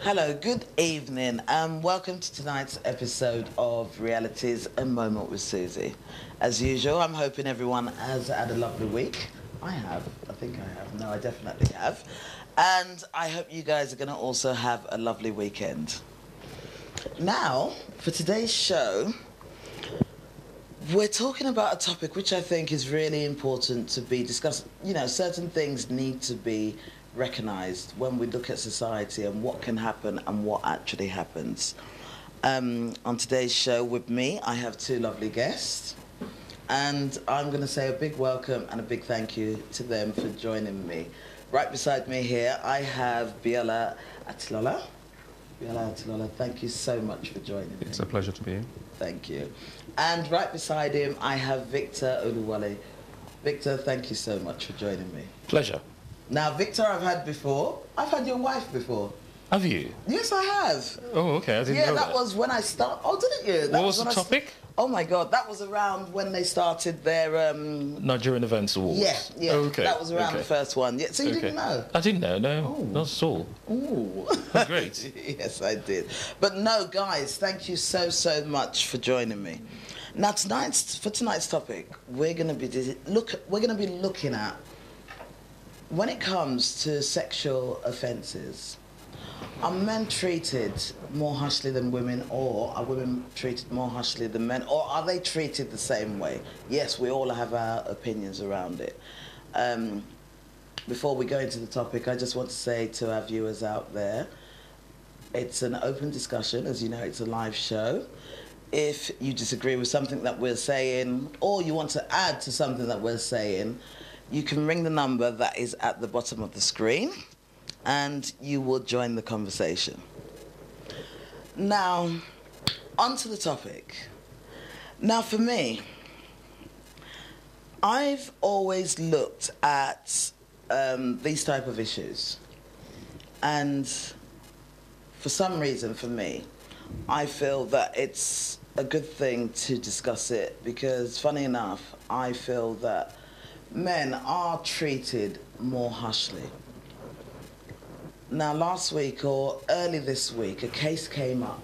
Hello, good evening, and welcome to tonight's episode of Realities, A Moment with Susie. As usual, I'm hoping everyone has had a lovely week. I have. I think I have. No, I definitely have. And I hope you guys are going to also have a lovely weekend. Now, for today's show, we're talking about a topic which I think is really important to be discussed. You know, certain things need to be recognised when we look at society and what can happen and what actually happens. On today's show with me, I have two lovely guests, and I'm going to say a big welcome and a big thank you to them for joining me. Right beside me here, I have Biola Atilola. Biola Atilola, thank you so much for joining me. It's a pleasure to be here. Thank you. And right beside him, I have Victor Oluwale. Victor, thank you so much for joining me. Pleasure. Now, Victor, I've had before. I've had your wife before. Have you? Yes, I have. Oh, okay. I didn't know that. Yeah, that was when I started. Oh, didn't you? What was the topic? Oh, my God. That was around when they started their... Nigerian Events Awards. Yeah, yeah. Okay. That was around the first one. Yeah, so you didn't know? I didn't know, no. Oh. Not at all. Ooh. Oh, great. Yes, I did. But no, guys, thank you so, so much for joining me. Now, for tonight's topic, we're going to be looking at, when it comes to sexual offences, are men treated more harshly than women, or are women treated more harshly than men, or are they treated the same way? Yes, we all have our opinions around it. Before we go into the topic, I just want to say to our viewers out there, it's an open discussion. As you know, it's a live show. If you disagree with something that we're saying, or you want to add to something that we're saying, you can ring the number that is at the bottom of the screen, and you will join the conversation. Now, on to the topic. Now, for me, I've always looked at these type of issues, and for some reason, for me, I feel that it's a good thing to discuss it, because, funny enough, I feel that men are treated more harshly. Now, last week or early this week, a case came up,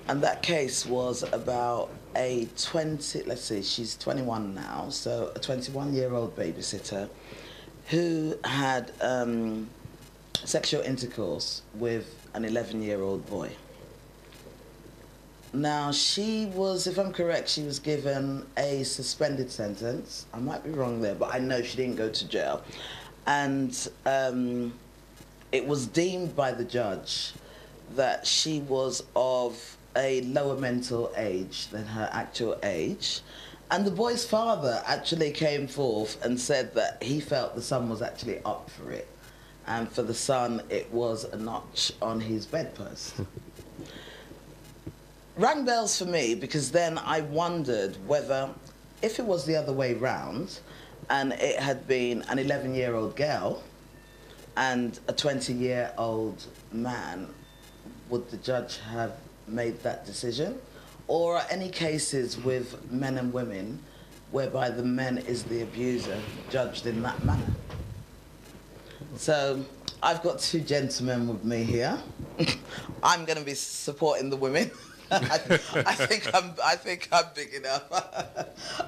and that case was about let's see, she's 21 now, so a 21-year-old babysitter who had sexual intercourse with an 11-year-old boy. Now, she was, if I'm correct, she was given a suspended sentence. I might be wrong there, but I know she didn't go to jail. And it was deemed by the judge that she was of a lower mental age than her actual age. And the boy's father actually came forth and said that he felt the son was actually up for it. And for the son, it was a notch on his bedpost. Rang bells for me, because then I wondered whether, if it was the other way round, and it had been an 11-year-old girl and a 20-year-old man, would the judge have made that decision? Or are any cases with men and women whereby the man is the abuser judged in that manner? So I've got two gentlemen with me here. I'm going to be supporting the women. I think I'm big enough.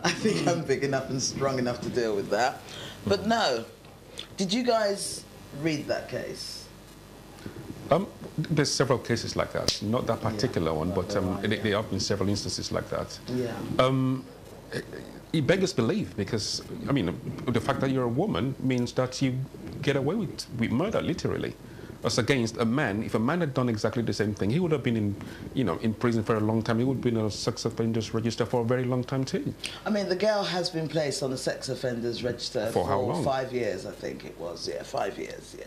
I think I'm big enough and strong enough to deal with that. But no, did you guys read that case? There's several cases like that. Not that particular one, but there have been several instances like that. Yeah. It beggars belief, because, I mean, the fact that you're a woman means that you get away with murder, literally. As against a man. If a man had done exactly the same thing, he would have been in prison for a long time. He would have been on a sex offenders register for a very long time too. I mean, the girl has been placed on a sex offenders register for how long? 5 years, I think it was. Yeah, 5 years, yeah.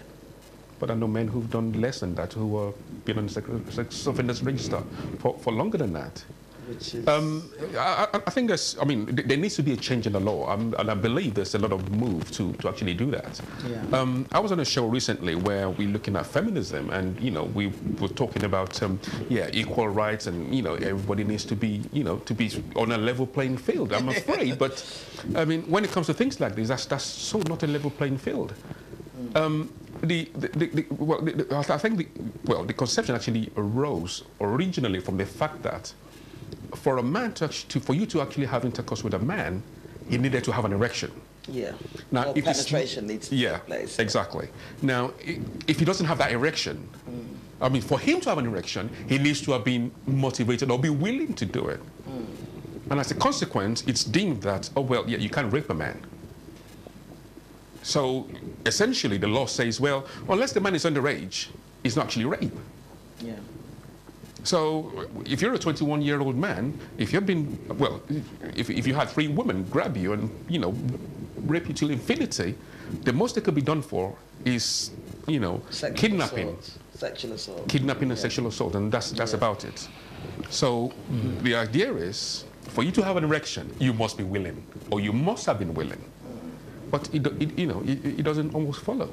But I know men who've done less than that, who have been on the sex offenders register for longer than that. Which is... I think there needs to be a change in the law, and I believe there's a lot of move to actually do that. Yeah. I was on a show recently where we're looking at feminism, and we were talking about equal rights, and everybody needs to be on a level playing field. I'm afraid, but I mean, when it comes to things like this, that's so not a level playing field. I think the conception actually arose originally from the fact that for a man for you to actually have intercourse with a man, he needed to have an erection. Yeah. Now, or if penetration needs to take place. Exactly. Now, if he doesn't have that erection, I mean, for him to have an erection, he needs to have been motivated or be willing to do it. And as a consequence, it's deemed that, oh, well, yeah, you can't rape a man. So essentially, the law says, well, unless the man is underage, it's not actually rape. Yeah. So if you're a 21-year-old man, if you've been, well, if you had 3 women grab you and, you know, rape you till infinity, the most that could be done for is, you know, kidnapping. Sexual assault. Kidnapping and sexual assault, and that's about it. So the idea is, for you to have an erection, you must be willing, or you must have been willing. But it doesn't almost follow.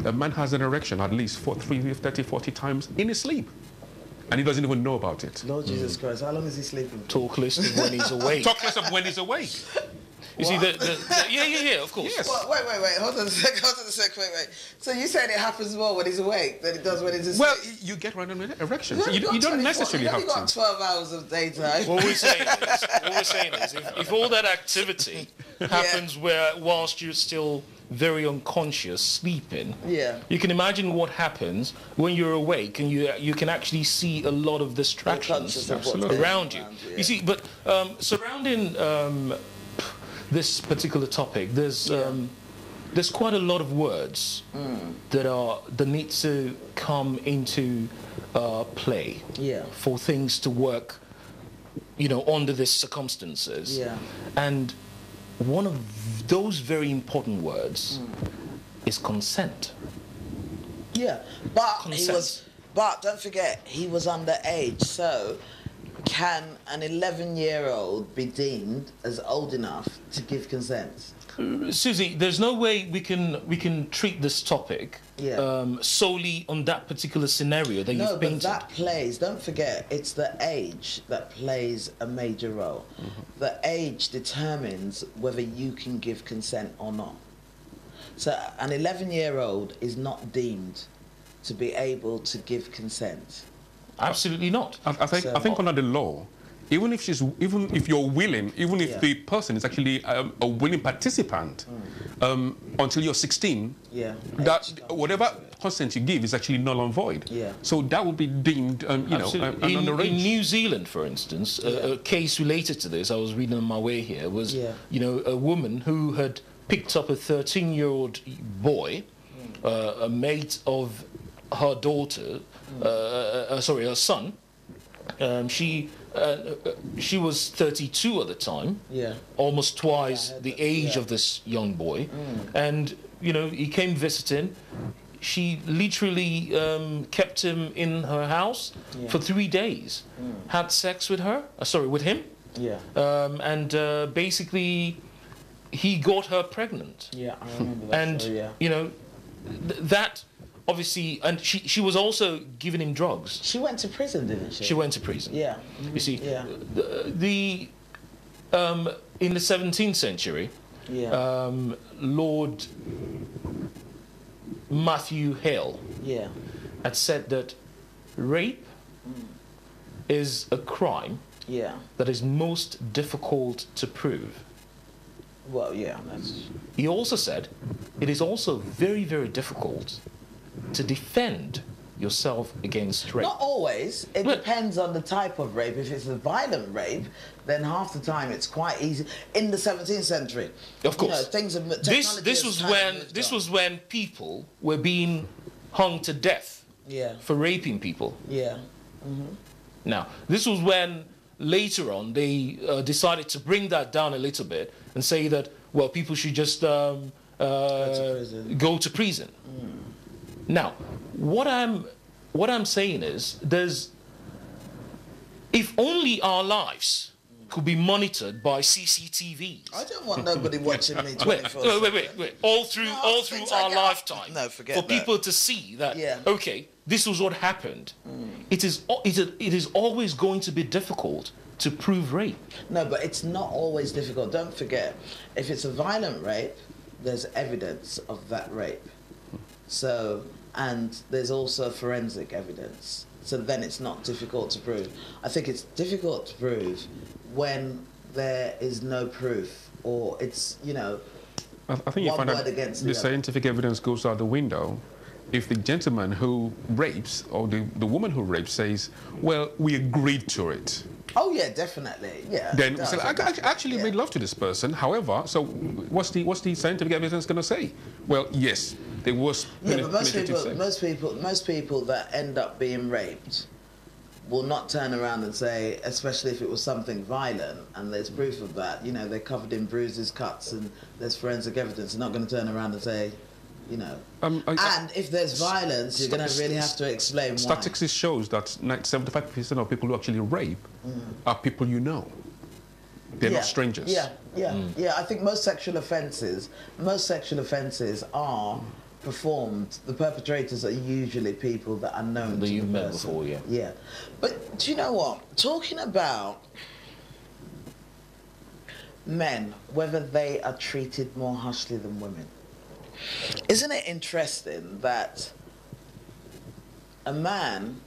A man has an erection at least 30, 40 times in his sleep, and he doesn't even know about it. Lord Jesus Christ, how long is he sleeping for? Talk less of when he's awake. Talk less of when he's awake. You see, yeah, of course. Yes. Well, wait, hold on a sec, wait. So you said it happens more when he's awake than it does when he's asleep? Well, you get random erections. You don't necessarily have You've got to. 12 hours of daytime. What we're saying is if all that activity happens whilst you're still very unconscious, sleeping, you can imagine what happens when you're awake and you can actually see a lot of distractions around you. You see, but surrounding this particular topic, there's quite a lot of words that need to come into play for things to work, you know, under these circumstances. And one of those very important words is consent. But don't forget, he was underage, so can an 11-year-old be deemed as old enough to give consent? Susie, there's no way we can treat this topic solely on that particular scenario that you've painted. No, but that plays, don't forget, it's the age that plays a major role. The age determines whether you can give consent or not. So an 11-year-old is not deemed to be able to give consent. Absolutely not. I think under the law, even if you're willing, even if the person is actually a willing participant, until you're 16, that whatever consent you give is actually null and void. So that would be deemed, an underage. In New Zealand, for instance, a case related to this, I was reading on my way here, was you know, a woman who had picked up a 13-year-old boy, a mate of her daughter, her son. She was 32 at the time, almost twice the age of this young boy, and you know, he came visiting. She literally kept him in her house for 3 days, had sex with him, and basically he got her pregnant. I remember that. And you know, that. Obviously, and she was also giving him drugs. She went to prison, didn't she? She went to prison. You see, in the 17th century, Lord Matthew Hale had said that rape is a crime that is most difficult to prove. Well, He also said it is also very, very difficult to defend yourself against rape. Not always. It depends on the type of rape. If it's a violent rape, then half the time it's quite easy. In the 17th century, of course, you know, things have, this was when people were being hung to death for raping people. Now, this was when later on they decided to bring that down a little bit and say that, well, people should just go to prison. Now, what I'm saying is, if only our lives could be monitored by CCTVs. I don't want nobody watching me 24/7. Wait. All through our lifetime. No, forget for that. people to see that. Okay, this was what happened. It is always going to be difficult to prove rape. No, but it's not always difficult. Don't forget, if it's a violent rape, there's evidence of that rape. So, and there's also forensic evidence. So then it's not difficult to prove. I think it's difficult to prove when there is no proof, or it's, you know, I think you find that the scientific evidence goes out the window if the gentleman who rapes or the woman who rapes says, well, we agreed to it. Oh yeah, definitely. Yeah. Then we say, I actually made love to this person. However, so what's the scientific evidence going to say? Well, yes, there was. Yeah, but most people that end up being raped will not turn around and say, especially if it was something violent and there's proof of that. You know, they're covered in bruises, cuts, and there's forensic evidence. They're not going to turn around and say, you know. And if there's violence, you're going to really have to explain why. Statistics shows that 75% of people who actually rape are people you know. They're not strangers. Yeah. I think most sexual offences are performed. The perpetrators are usually people that are known to you've the met person. before, yeah. Yeah. But do you know what? Talking about men, whether they are treated more harshly than women, isn't it interesting that a man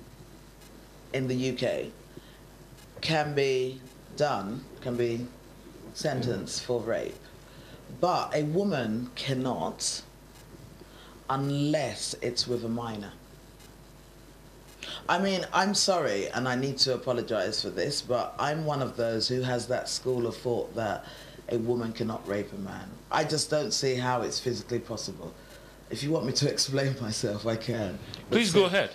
in the UK can be sentenced for rape, but a woman cannot unless it's with a minor? I mean, I'm sorry, and I need to apologise for this, but I'm one of those who has that school of thought that a woman cannot rape a man. I just don't see how it's physically possible. If you want me to explain myself, I can. Please go ahead.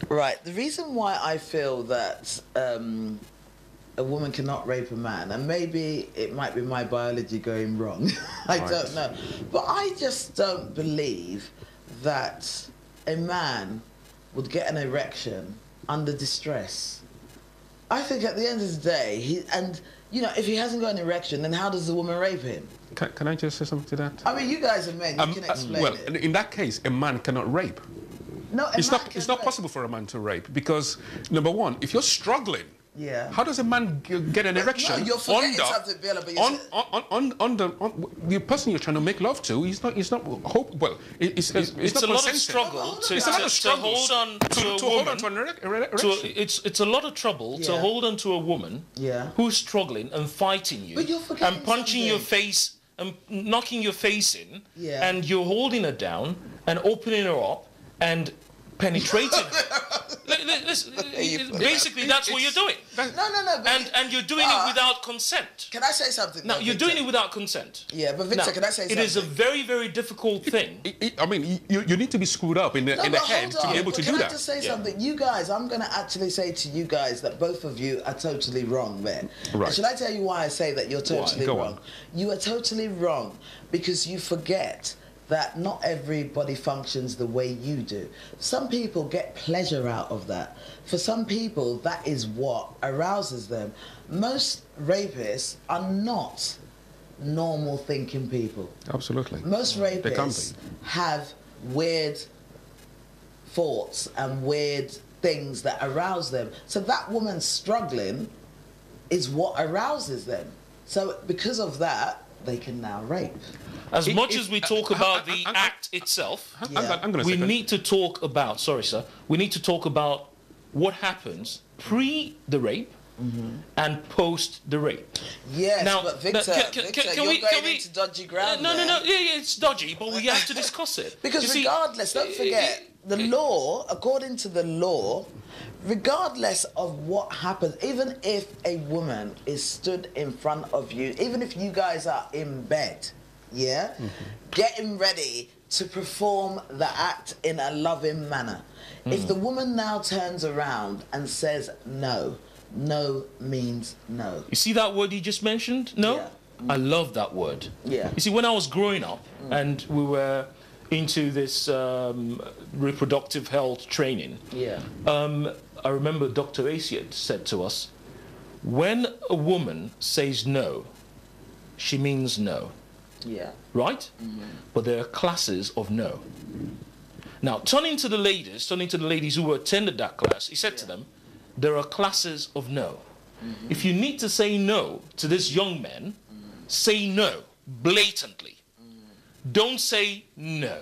Right. The reason why I feel that a woman cannot rape a man, and maybe it might be my biology going wrong, I don't know, but I just don't believe that a man would get an erection under distress. I think at the end of the day, you know, if he hasn't got an erection, then how does the woman rape him? Can I just say something to that? I mean, you guys are men, you can explain well, it. In that case, a man cannot rape. No, it's not possible for a man to rape because, number one, if you're struggling, how does a man get an erection? No, you're forgetting something, Bella, but the person you're trying to make love to, it's not hope. Well, it's a lot of struggle to hold on to an erection. It's a lot of trouble to hold on to a woman who's struggling and fighting you and punching your face and knocking your face in, and you're holding her down and opening her up and penetrating her. Basically, that's what you're doing. No. And you're doing it without consent. Can I say something? Now, you're doing it without consent. Yeah, but Victor, can I say something? It is a very, very difficult thing. I mean, you need to be screwed up in the head to be able to do that. Can I just say something? You guys, I'm going to actually say to you guys that both of you are totally wrong there. Right. And should I tell you why I say that you're totally wrong? You are totally wrong because you forget that not everybody functions the way you do. Some people get pleasure out of that. For some people, that is what arouses them. Most rapists are not normal thinking people. Absolutely. Most rapists have weird thoughts and weird things that arouse them. So that woman struggling is what arouses them. So because of that, they can now rape. As much as we talk about the act itself, we need to talk about, we need to talk about what happens pre the rape and post the rape. Yes, now, but Victor, you're going into dodgy ground. No, it's dodgy, but we have to discuss it. Because regardless, don't forget, the law, according to the law, regardless of what happens, even if a woman is stood in front of you, even if you guys are in bed, getting ready to perform the act in a loving manner. If the woman now turns around and says no, no means no. You see that word you just mentioned? No? Yeah. I love that word. Yeah. You see, when I was growing up and we were into this reproductive health training, I remember Dr. Asiad said to us, when a woman says no, she means no. Yeah. Right? But there are classes of no. Now, turning to the ladies who attended that class, he said to them, there are classes of no. If you need to say no to this young man, say no blatantly. Don't say no.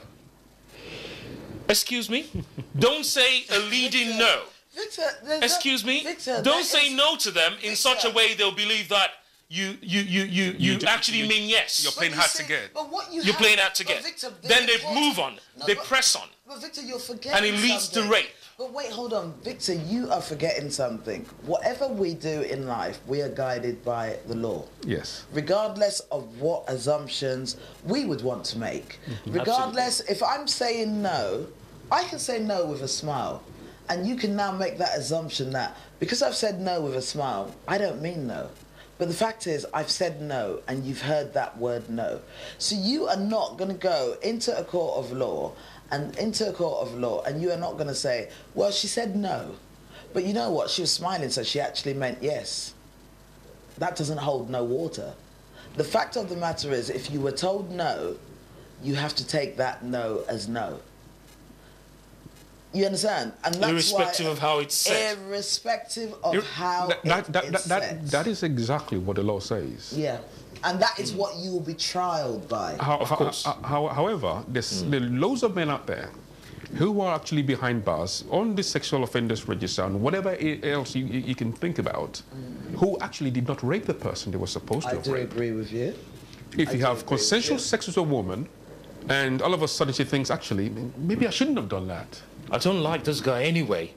Excuse me? Don't say a leading no. Victor, excuse me? Victor, don't say no to them in such a way they'll believe that you actually mean yes. You're playing hard to get. But what you're playing hard to get. Victor, then they move on. No, they press on. But Victor, you're forgetting and it leads something. to rape. But wait, hold on. Victor, you are forgetting something. Whatever we do in life, we are guided by the law. Yes. Regardless of what assumptions we would want to make. Regardless, if I'm saying no, I can say no with a smile. And you can now make that assumption that because I've said no with a smile, I don't mean no. But the fact is, I've said no, and you've heard that word no. So you are not going to go into a court of law, and you are not going to say, well, she said no. But you know what? She was smiling, so she actually meant yes. That doesn't hold no water. The fact of the matter is, if you were told no, you have to take that no as no. You understand? And that's irrespective of how it's said. Irrespective of how it's said. That is exactly what the law says. Yeah. And that is what you will be trialed by. Of course. However, there's loads of men out there who are actually behind bars on the sexual offenders register and whatever else you can think about, who actually did not rape the person they were supposed to have raped. I do agree with you. If you have consensual sex with a woman, and all of a sudden she thinks, actually, maybe I shouldn't have done that. I don't like this guy anyway.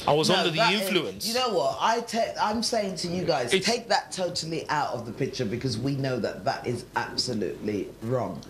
I was under the influence. You know what? I'm saying to you guys, take that totally out of the picture because we know that that is absolutely wrong.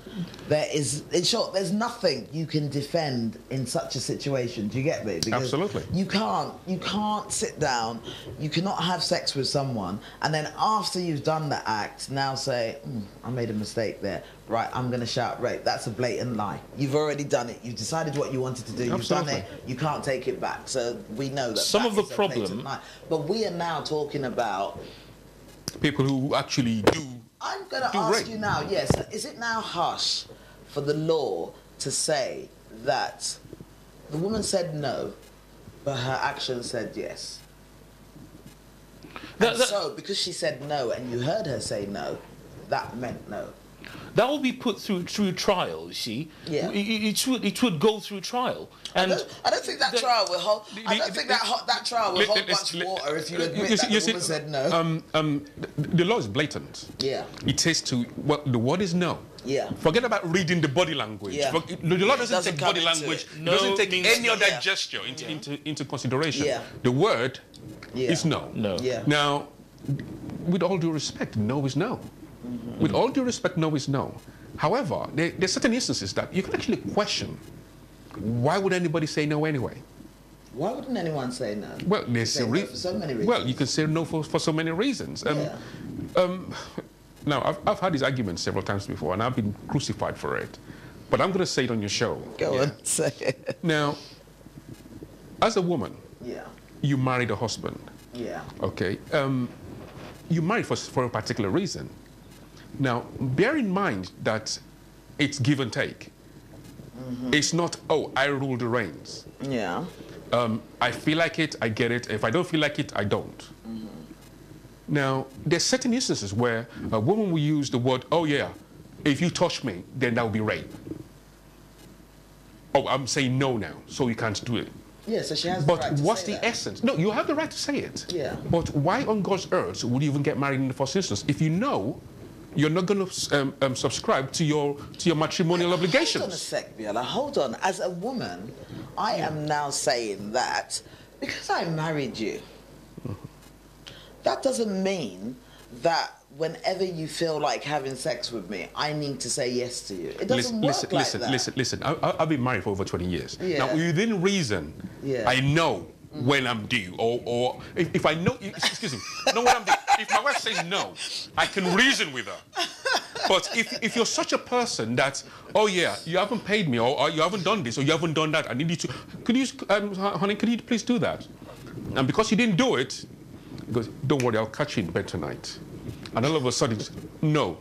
There is, in short, there's nothing you can defend in such a situation. Do you get me? Because absolutely. You can't sit down. You cannot have sex with someone and then after you've done the act, now say, I made a mistake there. Right, I'm going to shout rape. That's a blatant lie. You've already done it. You've decided what you wanted to do. You've done it. You can't take it back. So we know that some of the problem. But we are now talking about people who actually do. I'm going to ask you now. Yes, is it now harsh for the law to say that the woman said no, but her action said yes? So because she said no, and you heard her say no, that meant no. That will be put through trial, you see. Yeah. It would go through trial. And I don't think that trial will hold. I don't think that trial will hold much water if you admit that the woman said no. The law is blatant. Yeah. It says the word is no. Yeah. Forget about reading the body language. Yeah. The law doesn't take body language. It doesn't take any other gesture into consideration. Yeah. The word is no. No. Yeah. Now, with all due respect, no is no. With all due respect, no is no. However, there's certain instances that you can actually question. Why would anybody say no anyway? Why wouldn't anyone say no? Well, there's no for so many reasons. Well, you can say no for so many reasons. Now, I've had these arguments several times before, and I've been crucified for it. But I'm going to say it on your show. Go on, say it. Now, as a woman, you married a husband. Yeah. Okay. You married for a particular reason. Now, bear in mind that it's give and take. It's not, oh, I rule the reins. Yeah. I feel like it, I get it. If I don't feel like it, I don't. Now, there's certain instances where a woman will use the word, oh yeah, if you touch me, then that will be rape. Oh, I'm saying no now, so you can't do it. Yeah, so she has the right to say that. But what's the essence? No, you have the right to say it. Yeah. But why on God's earth would you even get married in the first instance if you know you're not going to subscribe to your matrimonial obligations? Hold on a sec, Biola. Hold on. As a woman, I am now saying that because I married you, that doesn't mean that whenever you feel like having sex with me, I need to say yes to you. It doesn't work like that. Listen. I've been married for over 20 years. Yeah. Now, within reason, I know when I'm due, or if I know, excuse me, know when I'm due. If my wife says no, I can reason with her. But if you're such a person that, oh yeah, you haven't paid me, or you haven't done this, or you haven't done that, I need you to, honey, could you please do that? And because you didn't do it, he goes, don't worry, I'll catch you in bed tonight. And all of a sudden, no.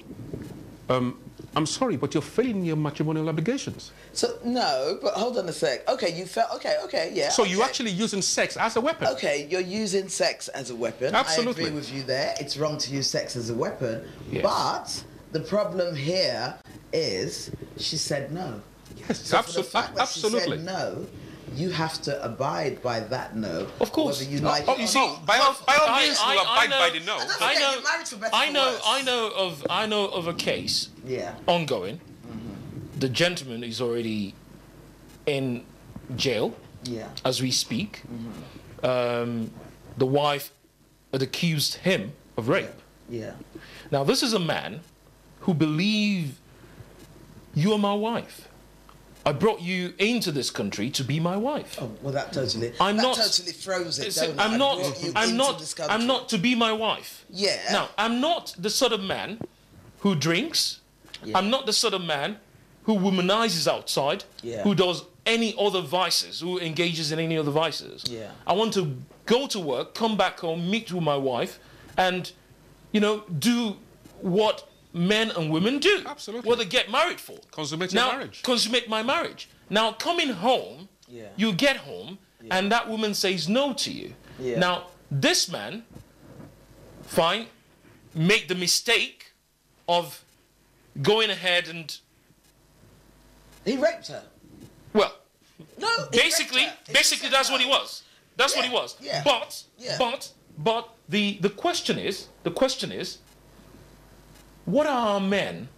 I'm sorry, but you're failing your matrimonial obligations. So, no, but hold on a sec. Okay, you felt, okay, yeah. So you're actually using sex as a weapon. Okay, you're using sex as a weapon. Absolutely. I agree with you there. It's wrong to use sex as a weapon. Yes. But the problem here is she said no. Yes, So for the fact that absolutely. she said no, you have to abide by that no. Of course. Whether you like it you or see, not. By all means, you abide by the no. And don't forget, you're married for better or worse. I know of a case Yeah. ongoing. The gentleman is already in jail as we speak. The wife had accused him of rape. Yeah. Now, this is a man who believed, you are my wife. I brought you into this country to be my wife. Oh, well, that totally throws it, See, don't it? I'm not to be my wife. Yeah. Now, I'm not the sort of man who drinks. Yeah. I'm not the sort of man who womanizes outside, who does any other vices, who engages in any other vices. Yeah. I want to go to work, come back home, meet with my wife, and, do what men and women do. Absolutely. What they get married for. Consummate your marriage. Consummate my marriage. Now, coming home, you get home, and that woman says no to you. Yeah. Now, this man, fine, made the mistake of going ahead and... He raped her. Well, no, basically that's what he was. That's what he was. Yeah. But the question is, what are our men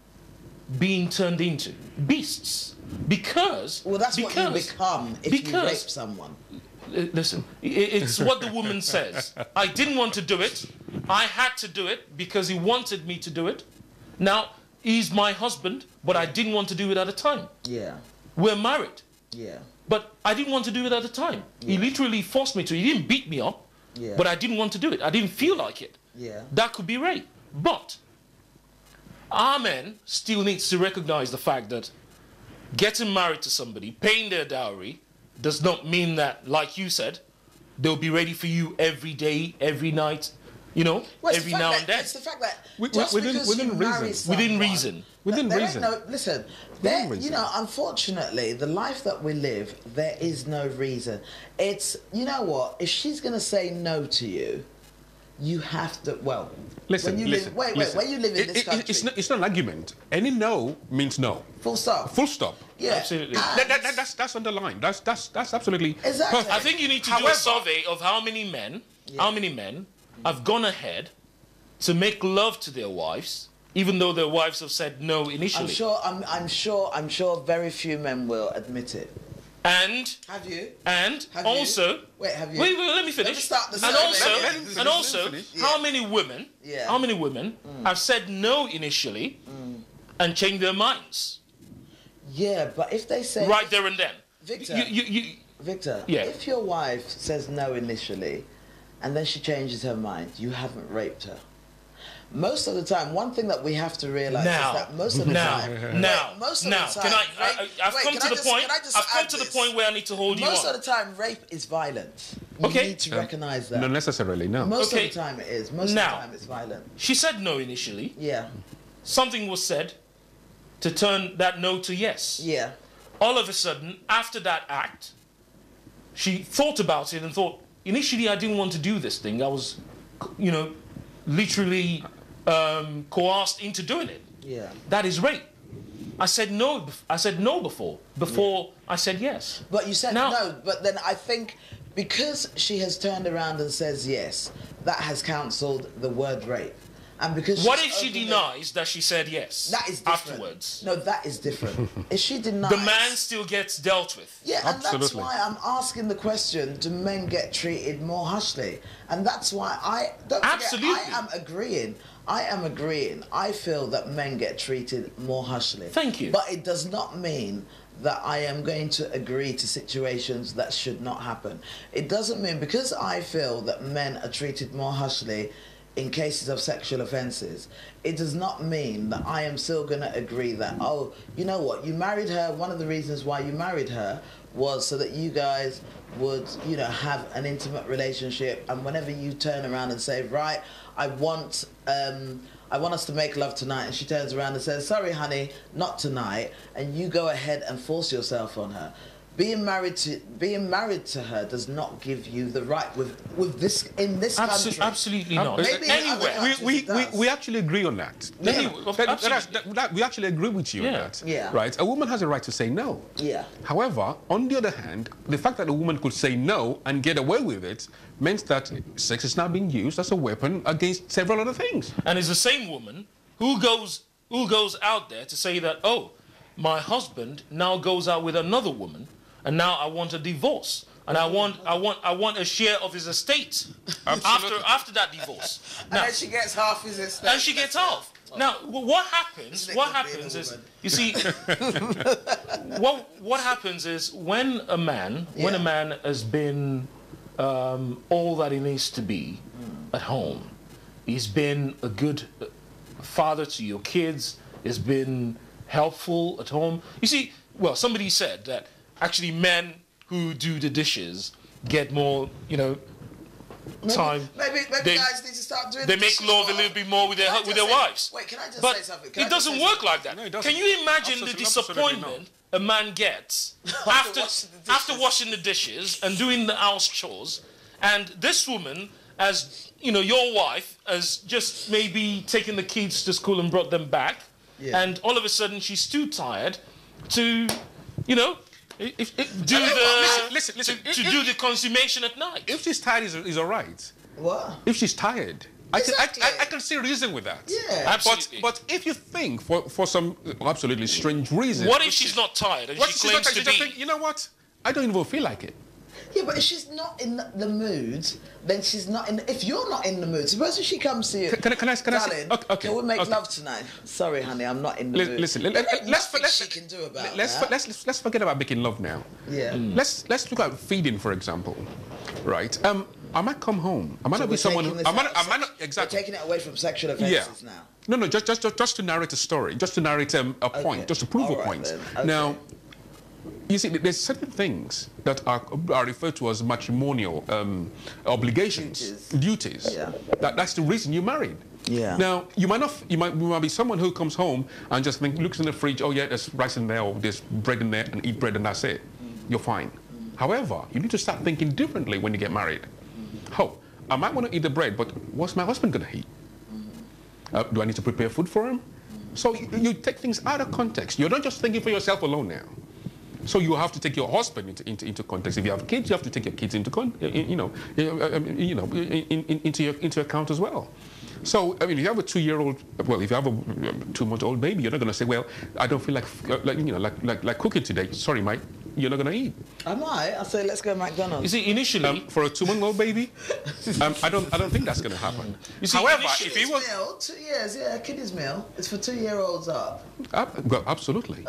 being turned into? Beasts. Because... Well, that's what you become if you rape someone. Listen, it's what the woman says. I didn't want to do it. I had to do it because he wanted me to do it. Now, he's my husband, but I didn't want to do it at the time. Yeah. We're married. Yeah. But I didn't want to do it at the time. He literally forced me to. He didn't beat me up, but I didn't want to do it. I didn't feel like it. Yeah. That could be rape. But our men still needs to recognize the fact that getting married to somebody, paying their dowry, does not mean that, like you said, they'll be ready for you every day, every night, every now and then. It's the fact that within reason. Listen, unfortunately, the life that we live, there is no reason. It's, you know what, if she's going to say no to you, you have to, listen, when you live in this country. It's not an argument. Any no means no. Full stop. Full stop. Yeah. Absolutely. That's underlined. That's absolutely exactly. perfect. I think you need to do a survey of how many men have gone ahead to make love to their wives, even though their wives have said no initially. I'm sure very few men will admit it. And have you? And have also, you? Wait, have you? Wait, let me finish. Let me start the and also, how many women? How many women have said no initially and changed their minds? Yeah, but if they say right there and then, Victor, Victor, yeah. If your wife says no initially, and then she changes her mind, you haven't raped her. Most of the time, one thing that we have to realize is that most of the time, I've come to the point where I need to hold you on. Most of the time, rape is violent. You need to recognize that. Not necessarily, no. Most of the time it is. Most of the time it's violent. She said no initially. Yeah. Something was said to turn that no to yes. Yeah. All of a sudden, after that act, she thought about it and thought, initially I didn't want to do this thing. I was, literally coerced into doing it. Yeah. That is rape. I said no before I said yes. But you said no, but then I think because she has turned around and says yes, that has cancelled the word rape. And because what if she denies that she said yes? That is different. Afterwards. No, that is different. If she denies, the man still gets dealt with. Yeah, and that's why I'm asking the question: do men get treated more harshly? And that's why I am agreeing. I feel that men get treated more harshly. Thank you. But it does not mean that I am going to agree to situations that should not happen. It doesn't mean because I feel that men are treated more harshly in cases of sexual offences, it does not mean that I am still going to agree that, oh, you know what, you married her, one of the reasons why you married her was so that you guys would, have an intimate relationship, and whenever you turn around and say, right, I want us to make love tonight, and she turns around and says, sorry honey, not tonight, and you go ahead and force yourself on her, being married to her does not give you the right with this in this country. Absolutely not. Maybe anyway, we actually agree on that. We actually agree with you on that. Yeah. Right. A woman has a right to say no. Yeah. However, on the other hand, the fact that a woman could say no and get away with it meant that sex is now being used as a weapon against several other things. And it's the same woman who goes out there to say that, oh, my husband now goes out with another woman, and now I want a divorce, and I want a share of his estate after that divorce. Now, and then she gets half his estate. And she gets half. Now, what happens? What happens is, you see, what happens is when a man has been all that he needs to be at home, he's been a good father to your kids, he's been helpful at home. You see, well, somebody said that actually men who do the dishes get more, time. Maybe guys need to start doing. They make love a little bit more with their wives. Wait, can I just say something? It doesn't work like that. No, can you imagine the disappointment a man gets after washing the dishes and doing the house chores, and this woman, as your wife, has just maybe taken the kids to school and brought them back, and all of a sudden she's too tired to, do the consummation at night. If she's tired, is all right. What? If she's tired, exactly. I can see reason with that. Yeah, absolutely. But if you think for some absolutely strange reason, what if she's not tired and she claims to be? Think, you know what? I don't even feel like it. Yeah, but if she's not in the mood, then she's not in. If you're not in the mood, suppose if she comes to you, can I darling, okay, can we make love tonight? Sorry, honey, I'm not in the mood. Listen, she can do about that. Let's forget about making love now. Yeah. Let's look at feeding, for example, right? I might come home. I might not be someone who. I might not exactly. We're taking it away from sexual offences now. No, just to narrate a story, just to narrate a point, just to prove a point. Okay. Now, you see, there's certain things that are referred to as matrimonial obligations, duties. Yeah. That's the reason you married. Yeah. Now, you might be someone who comes home and just looks in the fridge, oh yeah, there's rice in there, or there's bread in there, and eat bread and that's it. You're fine. However, you need to start thinking differently when you get married. Oh, I might want to eat the bread, but what's my husband going to eat? Do I need to prepare food for him? So you take things out of context. You're not just thinking for yourself alone now. So you have to take your husband into context. If you have kids, you have to take your kids into into account as well. So I mean, if you have a 2-year-old, well, if you have a 2-month-old baby, you're not going to say, well, I don't feel like cooking today. Sorry, Mike, you're not going to eat. I might. I'll say, let's go to McDonald's. You see, initially for a 2-month-old baby, I don't think that's going to happen. You see, however, if he was meal, 2 years, a kiddies meal, it's for 2-year-olds up. Well, absolutely.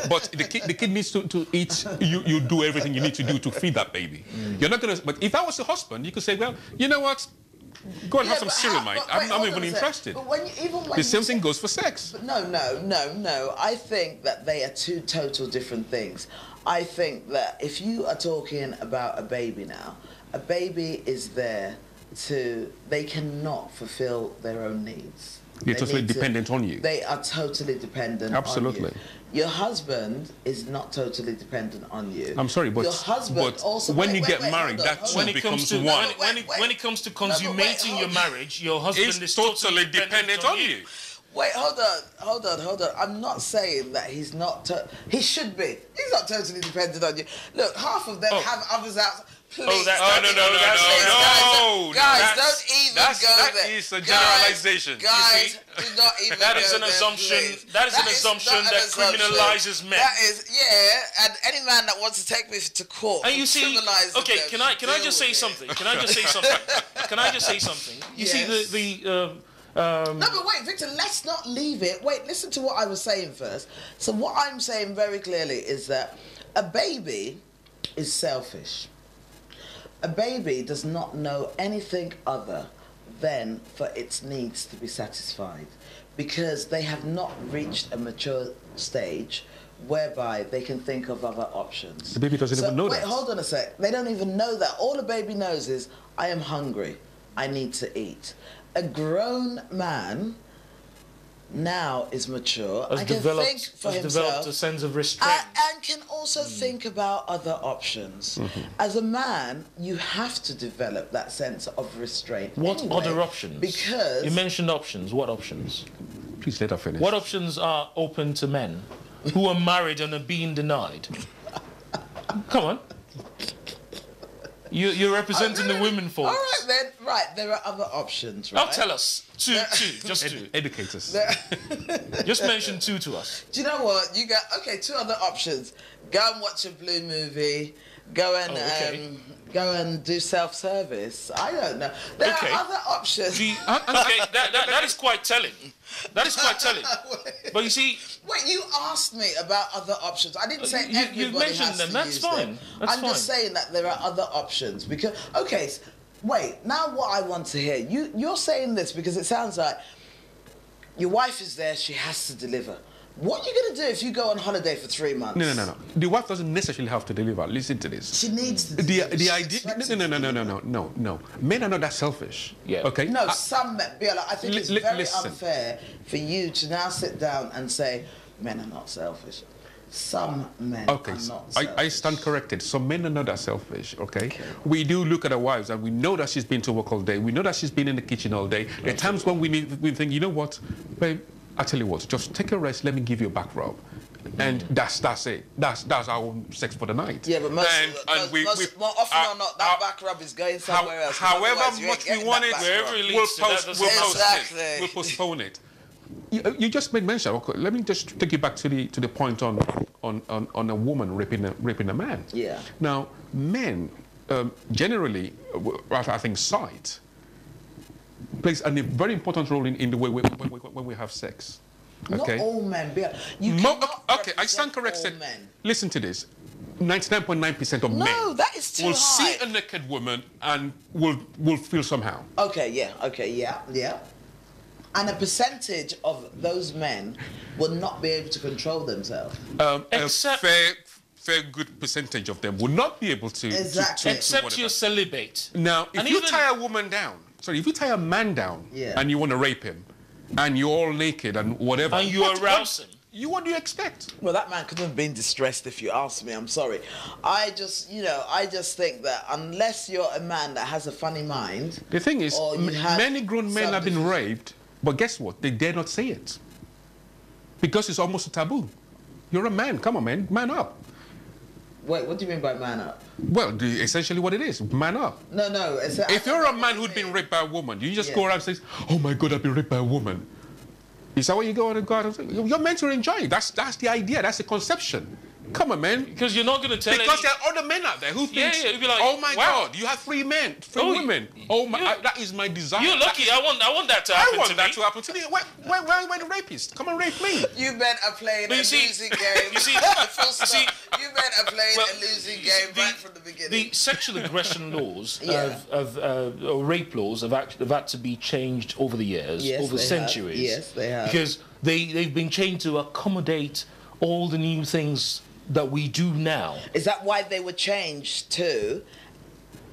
but the kid needs to eat. You do everything you need to do to feed that baby. You're not going to. But if I was the husband, you could say, well, you know what? Go and have some cereal, mate. I'm not even interested. But even when the same thing goes for sex. But no. I think that they are two total different things. I think that if you are talking about a baby now, a baby is there they cannot fulfill their own needs. They're totally dependent on you. They are totally dependent Absolutely. on you. Your husband is not totally dependent on you. I'm sorry, but your husband also. When you get married, that two becomes one. When it comes to consummating your marriage, your husband is totally dependent on you. Wait, hold on. I'm not saying that he's not. He should be. He's not totally dependent on you. Look, half of them have others out. Please, no. Guys, don't even go there. That is a generalization. Guys, do not even that go is an there, assumption. please. That is an assumption that criminalizes men. That is, and any man that wants to take me to court. And you see, okay, can I just say something? Can I just say something? You see the no, but wait, Victor, let's not leave it. Wait, listen to what I was saying first. So what I'm saying very clearly is that a baby is selfish. A baby does not know anything other than for its needs to be satisfied, because they have not reached a mature stage whereby they can think of other options. The baby doesn't even know that. Wait, hold on a sec. They don't even know that. All the baby knows is, I am hungry. I need to eat. A grown man now is mature has and can think for himself, developed a sense of restraint. And can also think about other options. As a man, you have to develop that sense of restraint. What anyway, other options? Because... You mentioned options. What options? Please let her finish. What options are open to men who are married and are being denied? Come on. You're representing the women, folks. All right, then. Right, there are other options, right? Oh, tell us. Two. Just two. Educate us. Just mention two to us. Do you know what? You got, okay, two other options. Go and watch a blue movie. Go and go and do self-service. I don't know. There are other options. Okay, that is quite telling. That is quite telling. But you see... Wait, you asked me about other options. I didn't say everybody you mentioned has them. to That's use fine. them. That's I'm just saying that there are other options. Because, okay, wait, now what I want to hear. You're saying this because it sounds like your wife is there, she has to deliver. What are you going to do if you go on holiday for 3 months? No. The wife doesn't necessarily have to deliver. Listen to this. She needs to deliver. The idea... No. Men are not that selfish. Yeah. Okay? No, some men... Biola, I think it's very unfair for you to now sit down and say, men are not selfish. Some men are not selfish. I stand corrected. Some men are not that selfish, okay? We do look at our wives and we know that she's been to work all day. We know that she's been in the kitchen all day. There are times when we think, you know what, babe, I tell you what, just take a rest, let me give you a back rub. And that's it. That's our sex for the night. Yeah, but more often or not, that back rub is going somewhere else. However much we want it, we'll postpone it. You just made mention. Okay, let me just take you back to the point on a woman raping a man. Yeah. Now, men generally, I think, sight plays a very important role in the way when we have sex. Okay. Not all men. Okay, I stand corrected. Listen to this. 99.9% of men will see a naked woman and will feel somehow. Okay, yeah. And a percentage of those men will not be able to control themselves. Except a fair good percentage of them will not be able to. Exactly. Except you're celibate. Now, if you tie a woman down, if you tie a man down and you want to rape him, and you're all naked and whatever, and you arouse him, what do you expect? Well, that man couldn't have been distressed if you ask me. I'm sorry. I just think that unless you're a man that has a funny mind... The thing is, many grown men have been raped, but guess what? They dare not say it. Because it's almost a taboo. You're a man. Come on, man up. Wait, what do you mean by man up? Well, essentially what it is, man up. No. If you're a man who'd been raped by a woman, you just go around and say, oh my God, I've been raped by a woman. Is that what you go out and say? You're meant to enjoy it. That's the idea. That's the conception. Come on, man. Because you're not going to tell Because there are other men out there who think, like, oh my God, you have 3 men, 3 women. Oh my, that is my desire. You're lucky. I want that to happen to me. I want that to happen to me. Where the rapist? Come and rape me. You men are playing a losing game. You men are playing a losing game right from the beginning. The sexual aggression laws or rape laws have had to be changed over the years, over centuries. Yes, they have. Because they've been changed to accommodate all the new things that we do now. Is that why they were changed to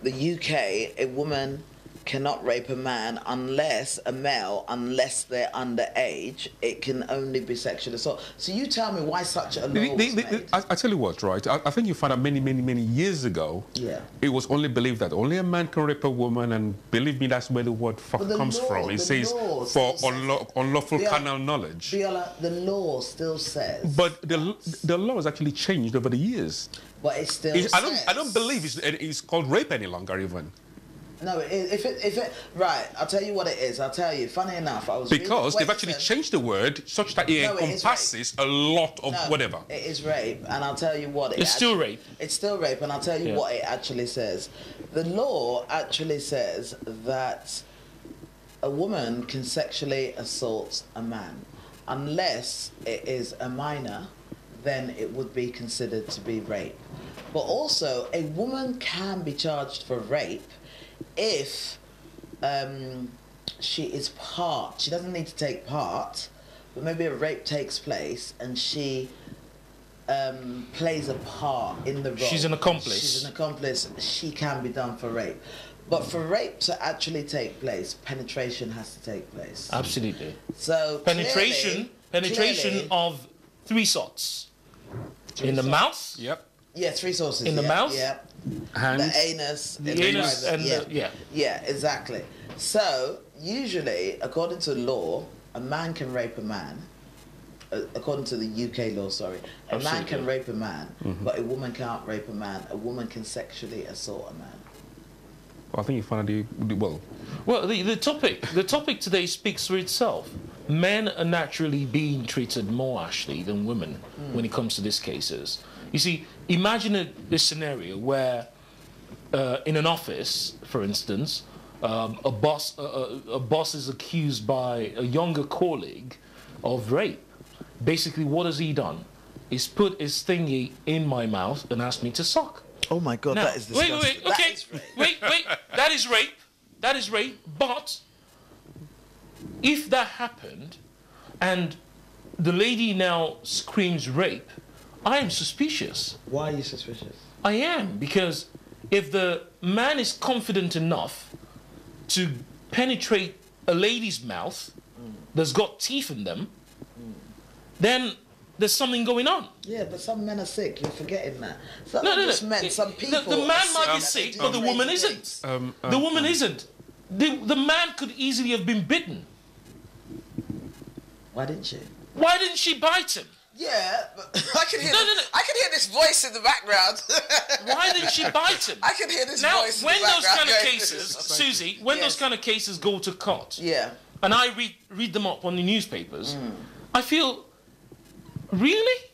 the UK? A woman cannot rape a man unless they're underage. It can only be sexual assault. So you tell me why such a law was made. I tell you what, right? I think you found out many years ago. Yeah. It was only believed that only a man can rape a woman, and believe me, that's where the word fuck comes from. It says for unlawful carnal knowledge. Viola, the law still says. But the law has actually changed over the years. But it still says. I don't believe it's called rape any longer even. No, if it right, I'll tell you what it is. I'll tell you. Funny enough, I was because they've actually changed the word such that it encompasses a lot of whatever. It is rape, and I'll tell you what it's still rape. It's still rape, and I'll tell you what it actually says. The law actually says that a woman can sexually assault a man unless it is a minor. Then it would be considered to be rape. But also, a woman can be charged for rape if she is part. She doesn't need to take part, but maybe a rape takes place and she plays a part in the role. She's an accomplice. She's an accomplice. She can be done for rape. But for rape to actually take place, penetration has to take place. Absolutely. So penetration clearly, of three sorts. In the mouth. Yep. Yeah, three sources. In the mouth. Yeah. Hands. The anus. The anus and Yeah, exactly. So usually, according to law, a man can rape a man. According to the UK law, sorry, a man can rape a man, but a woman can't rape a man. A woman can sexually assault a man. Well, I think you finally well. Well, the topic today speaks for itself. Men are naturally being treated more harshly than women when it comes to these cases. You see, imagine a scenario where, in an office, for instance, a boss is accused by a younger colleague of rape. Basically, what has he done? He's put his thingy in my mouth and asked me to suck. Oh my God, Now, that is disgusting. wait, okay, wait, that is rape. That is rape. But if that happened, and the lady now screams rape, I am suspicious. Why are you suspicious? I am, because if the man is confident enough to penetrate a lady's mouth that's got teeth in them, then there's something going on. Yeah, but some men are sick. You're forgetting that. Some No. men, some people. The man might be sick, but the woman isn't. The woman isn't. The man could easily have been bitten. Why didn't she? Why didn't she bite him? Yeah, but I can hear. I can hear this voice in the background. Why didn't she bite him? I can hear this now, voice. When in the those kind of going, cases, Susie, when those kind of cases go to court, and I read them up on the newspapers, I feel, really?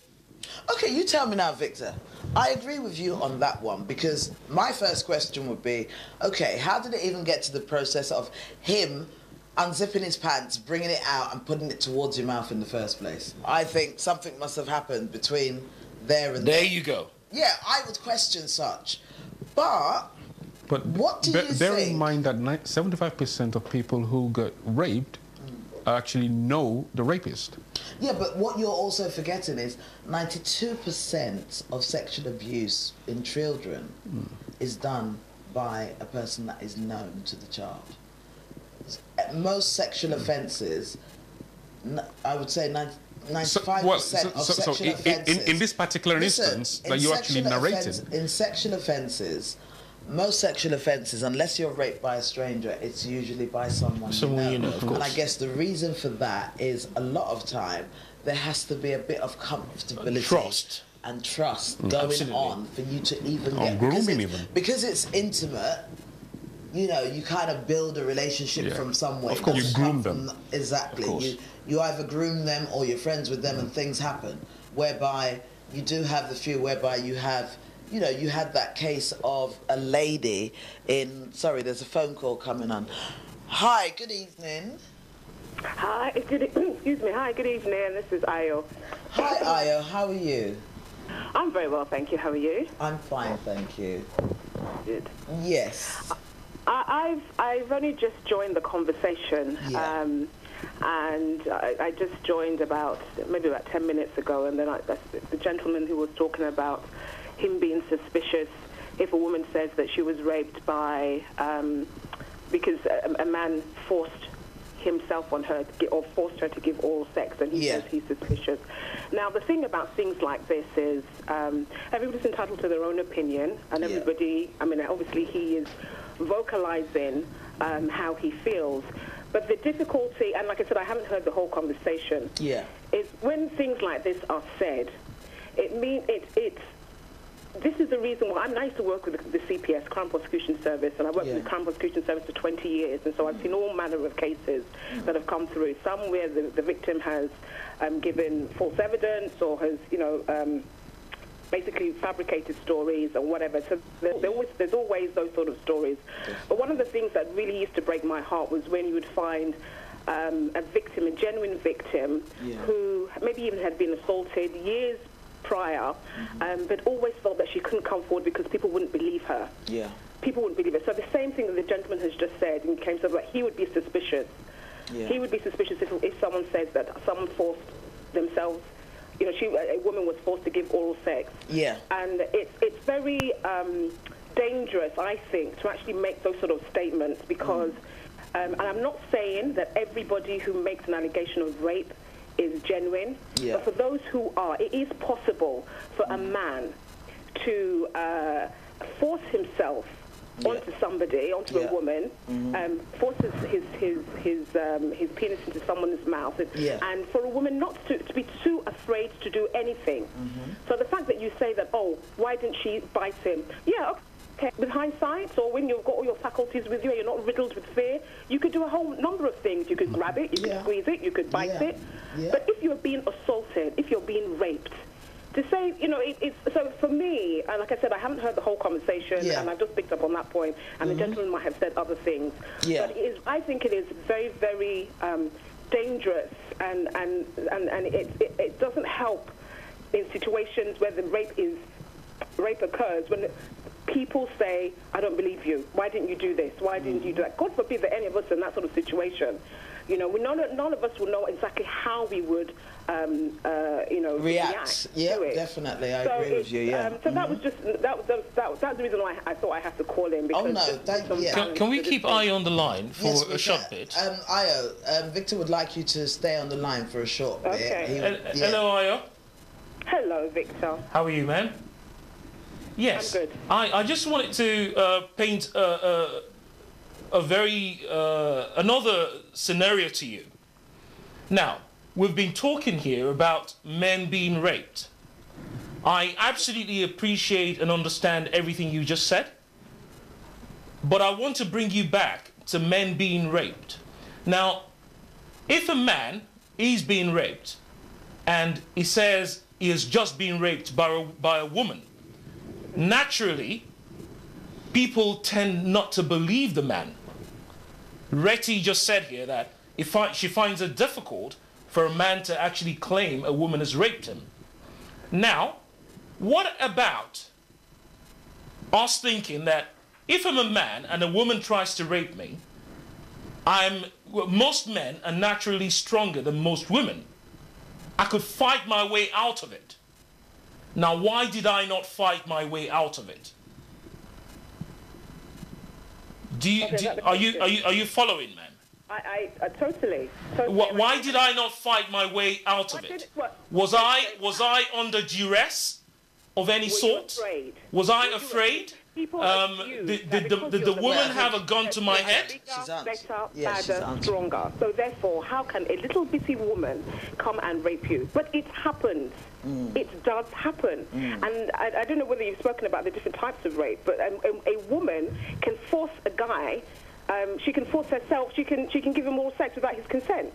Okay, you tell me now, Victor. I agree with you on that one, because my first question would be, okay, how did it even get to the process of him unzipping his pants, bringing it out and putting it towards your mouth in the first place? I think something must have happened between there and there. There you go. Yeah, I would question such. But what do you think? Bear in mind that 75% of people who get raped actually know the rapist. Yeah, but what you're also forgetting is 92% of sexual abuse in children is done by a person that is known to the child. Most sexual offences, I would say 95% of sexual offences... In this particular instance that you actually narrated... In sexual offences, most sexual offences, unless you're raped by a stranger, it's usually by someone you know. Of course. And I guess the reason for that is a lot of time there has to be a bit of comfortability and trust going on for you to even get... grooming because it's intimate, you know, you kind of build a relationship from somewhere. Of course, you groom them. Exactly. You either groom them or you're friends with them and things happen, whereby you do have the few whereby you have... You know, you had that case of a lady in... Sorry, there's a phone call coming on. Hi, good evening. Hi, excuse me. Hi, good evening. This is Ayo. Hi, Ayo. How are you? I'm very well, thank you. How are you? I'm fine, thank you. Good. Yes. I've only just joined the conversation. Yeah. And I just joined maybe about 10 minutes ago, and then the gentleman who was talking about him being suspicious if a woman says that she was raped by because a man forced himself on her or forced her to give oral sex, and he says he's suspicious. Now, the thing about things like this is everybody's entitled to their own opinion, and everybody, I mean, obviously he is vocalizing how he feels. But the difficulty, and like I said, I haven't heard the whole conversation, is when things like this are said, this is the reason why I used to work with the CPS, Crown Prosecution Service, and I worked with the Crown Prosecution Service for 20 years, and so I've seen all manner of cases that have come through. Some where the victim has given false evidence or has, basically fabricated stories or whatever. So there's always those sort of stories. But one of the things that really used to break my heart was when you would find a victim, a genuine victim, who maybe even had been assaulted years prior, but always felt that she couldn't come forward because people wouldn't believe her. Yeah. People wouldn't believe her. So the same thing that the gentleman has just said in terms of like he would be suspicious. Yeah. He would be suspicious if someone says that someone forced themselves, a woman was forced to give oral sex. Yeah. And it's very dangerous, I think, to actually make those sort of statements because, and I'm not saying that everybody who makes an allegation of rape is genuine, but for those who are, it is possible for a man to force himself onto somebody, onto a woman, forces his penis into someone's mouth, and for a woman not to be too afraid to do anything. So the fact that you say that, oh, why didn't she bite him? Yeah, okay. With hindsight, or when you've got all your faculties with you and you're not riddled with fear, you could do a whole number of things. You could grab it, you could squeeze it, you could bite it. But if you're being assaulted, if you're being raped, to say, you know, it's so for me, and like I said, I haven't heard the whole conversation, and I've just picked up on that point, and the gentleman might have said other things. But it is, I think it is very, very dangerous, and it doesn't help in situations where the rape occurs when people say, I don't believe you. Why didn't you do this? Why didn't you do that? God forbid that any of us in that sort of situation. You know, none of us will know exactly how we would, you know, react to it. Definitely, I agree with you. So that was just that's the reason why I thought I had to call in. Because Can we keep Ayo on the line for a short bit? Ayo, Victor would like you to stay on the line for a short bit. Hello, Ayo. Hello, Victor. How are you, man? Yes. I'm good. I just wanted to paint a very another scenario to you. Now, we've been talking here about men being raped. I absolutely appreciate and understand everything you just said, but I want to bring you back to men being raped. Now, if a man is being raped and he says he has just been raped by a woman, naturally, people tend not to believe the man. Retty just said here that she finds it difficult for a man to actually claim a woman has raped him. Now, what about us thinking that if I'm a man and a woman tries to rape me, most men are naturally stronger than most women. I could fight my way out of it. Now, why did I not fight my way out of it? Are you following, man? I totally. Why did I not fight my way out of it? Was I under duress of any sort? Was I afraid? Did the woman have a gun to my head? Better, stronger. So therefore, how can a little bitty woman come and rape you? But it happens. It does happen. And I don't know whether you've spoken about the different types of rape, but a woman can force a guy. She can force herself. She can give him oral sex without his consent.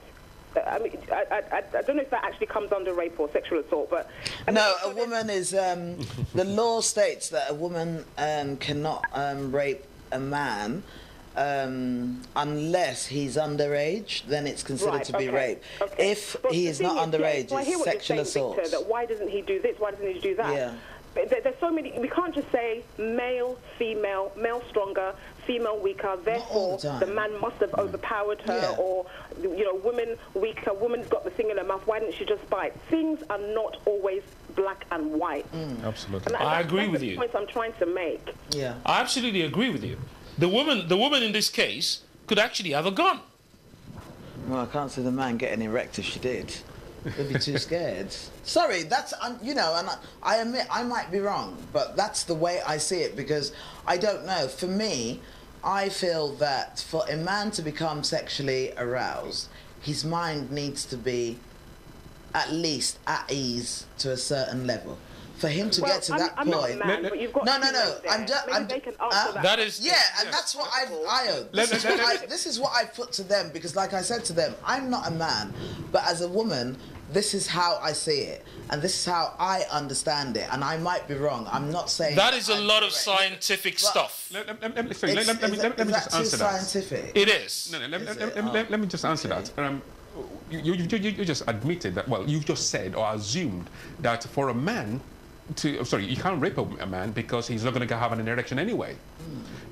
I mean, I don't know if that actually comes under rape or sexual assault, but no, a woman is. The law states that a woman cannot rape a man unless he's underage. Then it's considered to be rape. If he is not underage, it's sexual assault. Victor, that why doesn't he do this? Why doesn't he do that? Yeah. There's so many. We can't just say male, female, male stronger, female weaker. Therefore, the man must have overpowered her, or you know, woman weaker. Woman's got the thing in her mouth. Why didn't she just bite? Things are not always black and white. Absolutely, I agree with you. That's the point I'm trying to make. Yeah, I absolutely agree with you. The woman in this case could actually have a gun. Well, I can't see the man getting erect if she did. They'd be too scared. Sorry, that's, you know, and I admit I might be wrong, but that's the way I see it, because I don't know. For me, I feel that for a man to become sexually aroused, his mind needs to be at least at ease to a certain level. For him to get to that point, not a man, but you've got that is, and that's what this is what I put to them, because like I said to them, I'm not a man, but as a woman, this is how I see it, and this is how I understand it, and I might be wrong. I'm not saying that is a lot of scientific stuff. Let me just answer that. Scientific? It is. Let me just answer that. You just admitted that. Well, you just said or assumed that for a man you can't rape a man because he's not going to have an erection anyway.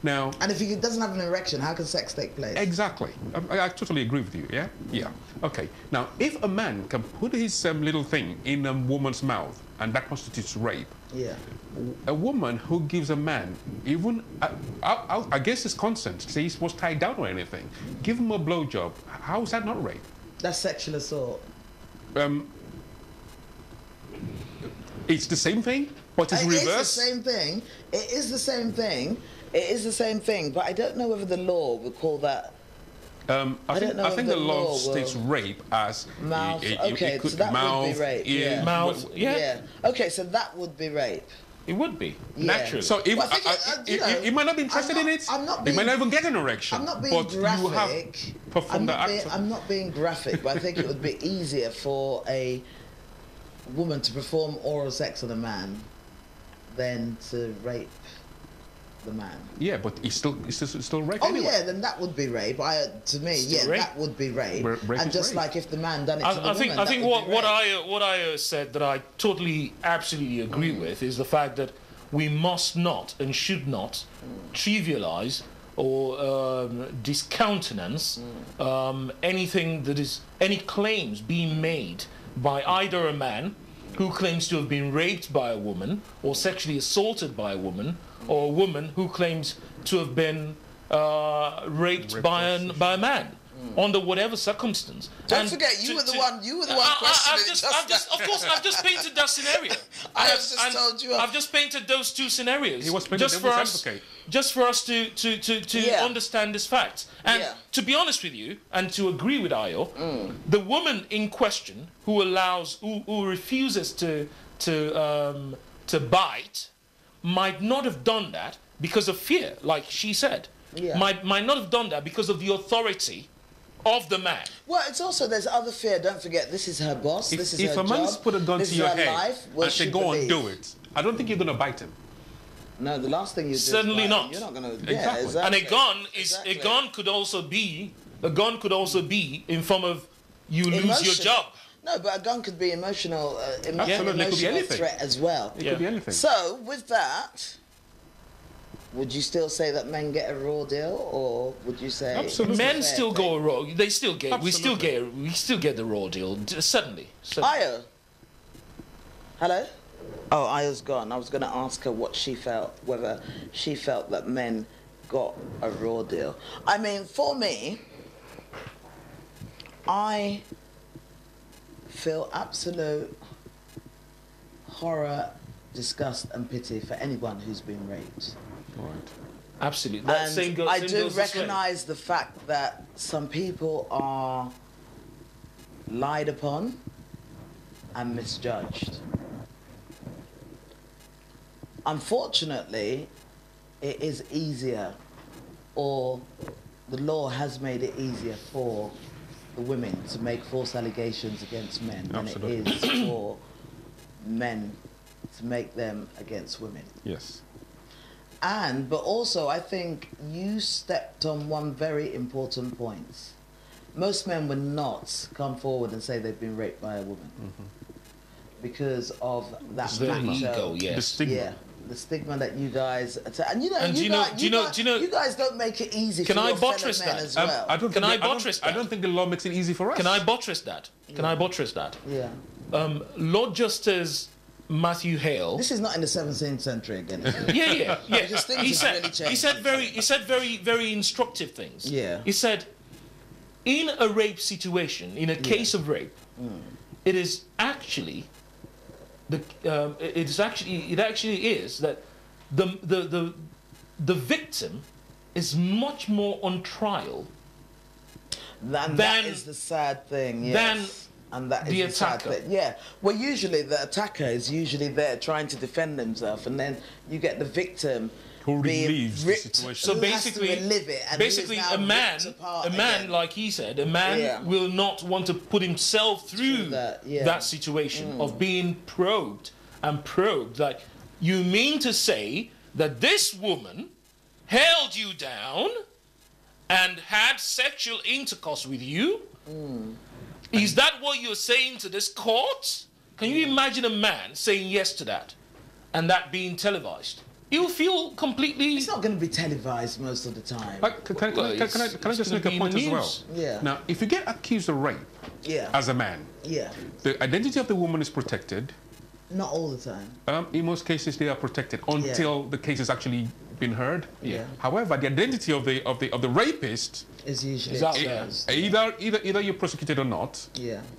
Now, and if he doesn't have an erection, how can sex take place? Exactly. I totally agree with you. Yeah. Okay. Now, if a man can put his little thing in a woman's mouth and that constitutes rape, Yeah. A woman who gives a man, even, I guess his consent, say he's supposed to tie down or anything, give him a blowjob, how is that not rape? That's sexual assault. It's the same thing, but it's reversed. It's the same thing. It is the same thing. It is the same thing, but I don't know whether the law would call that. I think the law states rape as mouth. Okay, so that would be rape. Yeah. Mouth. Yeah. Okay, so that would be rape. It would be naturally. So if you might not be interested in it, you might not even get an erection. I'm not being graphic. You have performed the act. I'm not being graphic, but I think it would be easier for a woman to perform oral sex on a man than to rape the man. Yeah, but it's still rape. Oh anyway. yeah, then that would be rape. To me, rape. That would be rape. And just like if the man done it to the woman, I think what I said that I totally, absolutely agree with is the fact that we must not and should not trivialize or discountenance anything that is any claims being made by either a man who claims to have been raped by a woman or sexually assaulted by a woman, or a woman who claims to have been raped by a man under whatever circumstance. Don't forget, you were the one questioning it. Of course, I've just painted that scenario. I've just painted those two scenarios. He was painting devil's advocate. Just for us to understand this fact. And to be honest with you, and to agree with Ayo, the woman in question who refuses to bite might not have done that because of fear, like she said. Yeah. Might not have done that because of the authority of the man. Well, it's also, there's other fear. Don't forget, this is her boss. This is her job. If a man's put a gun to your head life, and say, go on, do it, I don't think you're going to bite him. No, the last thing you do certainly is not. You're not going to. Exactly. Yeah, exactly. And a gun could also be in form of you lose your job. No, but a gun could be emotional. Absolutely, it could be anything. Threat as well. It could be anything. So with that, would you still say that men get a raw deal, or would you say absolutely men still go a raw? They still get. Absolutely. We still get the raw deal. Certainly. Ayo. Hello. Oh, Ayo's gone. I was going to ask her what she felt, whether she felt that men got a raw deal. I mean, for me, I feel absolute horror, disgust and pity for anyone who's been raped. Right. Absolutely. I do recognise the fact that some people are lied upon and misjudged. Unfortunately, it is easier, or the law has made it easier for the women to make false allegations against men than it is for men to make them against women. Yes. But also, I think you stepped on one very important point. Most men would not come forward and say they've been raped by a woman because of that ego, yes. The stigma. Yeah. The stigma that you guys, and you guys don't make it easy for your fellow men as well. I don't think the law makes it easy for us. Can I buttress that? Yeah. Lord Justice Matthew Hale. This is not in the 17th century again. Yeah. He said very instructive things. Yeah. He said, in a rape situation, in a case of rape, it is actually. It actually is that the victim is much more on trial than that is the sad thing. Yes. And that is the attacker. Yeah. Well, usually the attacker is usually there trying to defend himself, and then you get the victim who relieves the situation. So basically, a man, like he said, a man will not want to put himself through that situation of being probed. Like, you mean to say that this woman held you down and had sexual intercourse with you? Is that what you're saying to this court? Can you imagine a man saying yes to that and that being televised? You'll feel completely... It's not going to be televised most of the time. Can I just make a point as well? Yeah. Now, if you get accused of rape as a man, the identity of the woman is protected, Not all the time. In most cases, they are protected until the case is actually been heard. Yeah. However, the identity of the rapist is usually out there. Either you're prosecuted or not,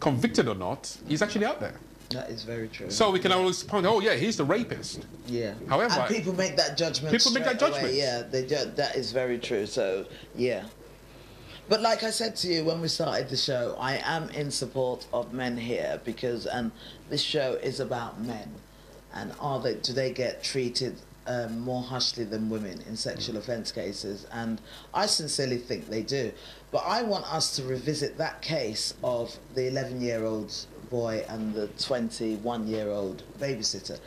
convicted or not, is actually out there. That is very true. So we can always point, oh yeah, he's the rapist. Yeah. However, and people make that judgment. People make that judgment. Away. Yeah, that is very true. So yeah. But like I said to you when we started the show, I am in support of men here because this show is about men, and do they get treated more harshly than women in sexual offence cases? And I sincerely think they do. But I want us to revisit that case of the 11-year-old boy and the 21-year-old babysitter.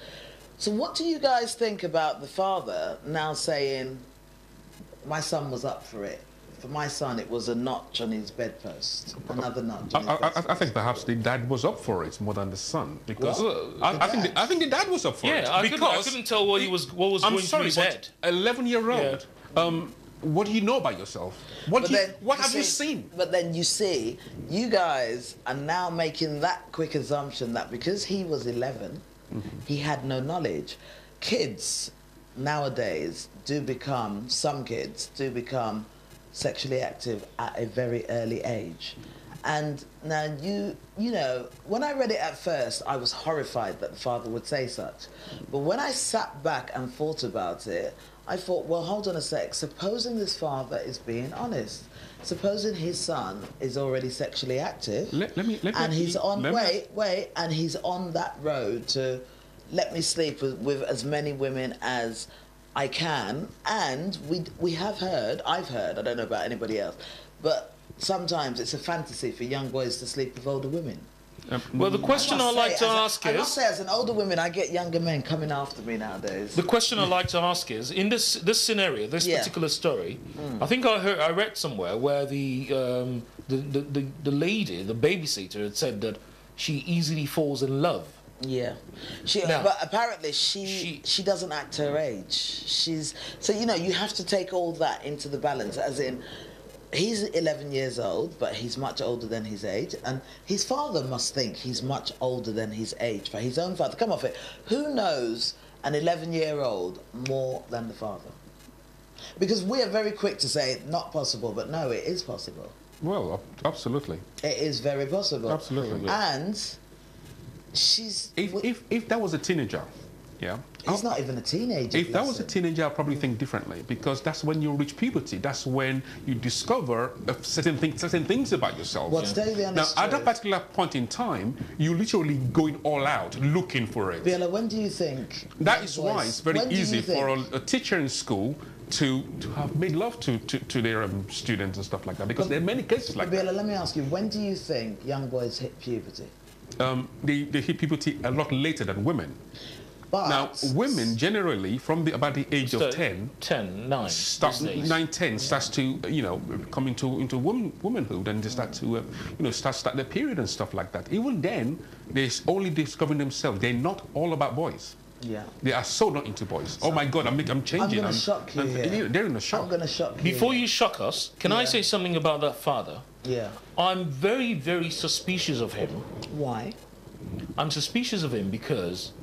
So what do you guys think about the father now saying, my son was up for it? For my son, it was a notch on his bedpost, another notch on his bedpost. I think perhaps the dad was up for it more than the son, because I think the dad was up for it. Yeah, I couldn't tell what was going through his head. 11-year-old. Yeah. What do you know about yourself? What have you seen? But then you see, you guys are now making that quick assumption that because he was 11, he had no knowledge. Kids nowadays some kids do become sexually active at a very early age. And now you know, when I read it at first, I was horrified that the father would say such. But when I sat back and thought about it, I thought, well, hold on a sec. Supposing this father is being honest, supposing his son is already sexually active, and he's on that road to let me sleep with as many women as I can, and I've heard, I don't know about anybody else, but sometimes it's a fantasy for young boys to sleep with older women. Well, the question I like to ask is... I must say, as an older woman, I get younger men coming after me nowadays. The question I like to ask is, in this scenario, this particular story, I think I read somewhere where the lady, the babysitter, had said that she easily falls in love. Yeah, but apparently she doesn't act her age. So you know, you have to take all that into the balance, as in he's 11 years old, but he's much older than his age, and his father must think he's much older than his age for his own father. Come off it. Who knows an 11-year-old more than the father? Because we are very quick to say not possible, but no, it is possible. Well, absolutely. It is very possible. Absolutely. Yeah. And she's... If that was a teenager, yeah. He's not even a teenager. If that was a teenager, I'd probably think differently, because that's when you reach puberty. That's when you discover certain things about yourself. Well, tell you the honest now, at that particular point in time, you're literally going all out, looking for it. Biela, when do you think... That is why it's very easy for a teacher in school to have made love to their students and stuff like that, because there are many cases like that. Biela, let me ask you, when do you think young boys hit puberty? They hit puberty a lot later than women. But now, women generally, from about the age of 10, 9, starts to, you know, come into womanhood, and they start to, start their period and stuff like that. Even then, they're only discovering themselves. They're not all about boys. Yeah. They are so not into boys. So, oh my God, I'm changing. I'm going to shock you here. They're in a shock. I'm going to shock you. Before you shock us, can I say something about that father? Yeah. I'm very, very suspicious of him. Why? I'm suspicious of him because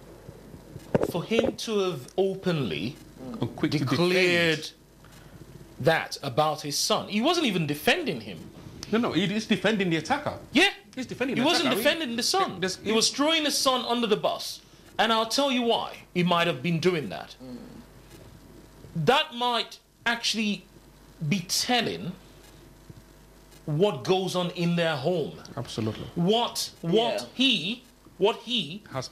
for him to have openly declared that about his son, he wasn't even defending him. No, he is defending the attacker. Yeah. He's defending the attacker. He wasn't defending the son. He was throwing the son under the bus. And I'll tell you why he might have been doing that. That might actually be telling what goes on in their home. Absolutely. What he has